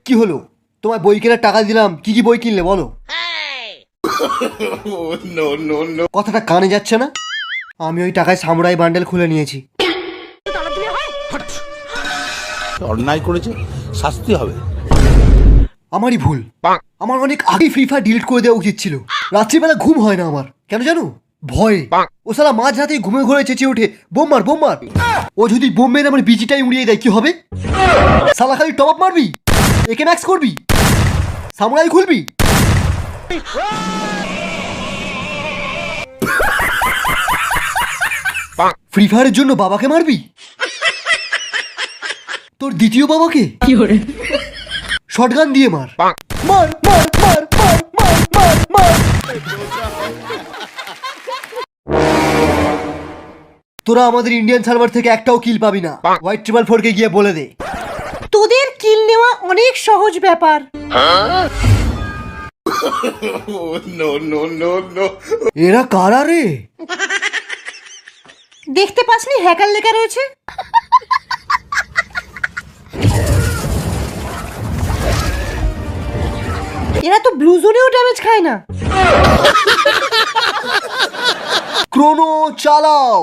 কি হলো? তোমার বই কেনার টাকা দিলাম, কি কি বই কিনলে বলো? কথাটা কানে যাচ্ছে না? আমি ওই টাকায় সামুরাই বান্ডেল খুলে নিয়েছি। অন্যায় করেছে, শাস্তি হবে। আমারই ভুল। আমার অনেক আগেই ফ্রি ফায়ার ডিলিট করে দেওয়া উচিত ছিল। রাত্রিবেলা ঘুম হয় না আমার, কেন জানো? ভয়ে। ও শালা মাঝ রাতেই ঘুমে ঘুরে চেঁচিয়ে ওঠে, বোম মার বোম মার। ও যদি বোম মেরে আমার বিজিটাই উড়িয়ে দেয় কি হবে? শালা খালি টপ আপ মারবি, একে ম্যাক্স করবি, সামুরাই খুলবি। ফ্রি ফায়ারের জন্য বাবাকে মারবি? তোর দ্বিতীয় বাবাকে শটগান দিয়ে মার মার মার মার মার মার মার মার। তোরা আমাদের ইন্ডিয়ান সার্ভার থেকে একটাও কিল পাবি না। হোয়াইট ট্রিপল 4 কে গিয়ে বলে দে। তোদের কিল নেওয়া অনেক সহজ ব্যাপার। এরা কারা রে? দেখতে পাসনি হ্যাকার লেখা রয়েছে? এরা তো ব্লু জোনেও ড্যামেজ খায় না। ক্রোনো চালাও।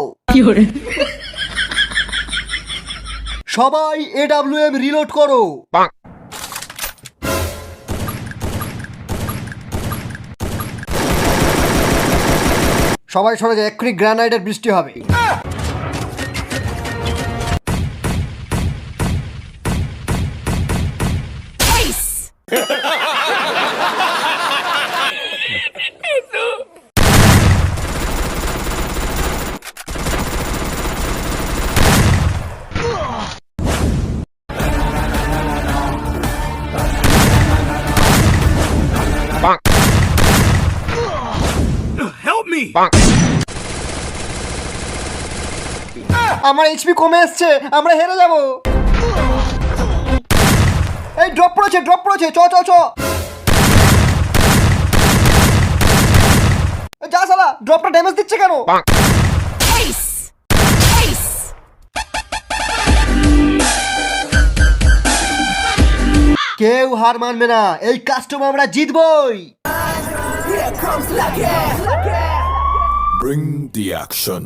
সবাই AWM রিলোড করো। সবাই সরে যায়, এক্ষুনি গ্রানাইডের বৃষ্টি হবে। আমার এইচপি কমে আসছে, আমরা হেরে যাব। এই ড্রপ পড়েছে, ড্রপ পড়েছে, চ চ চ। যা শালা, ড্রপটা ড্যামেজ দিচ্ছে কেন? কেউ হার মানবে না, এই কাস্টম আমরা জিতবই। Bring the action.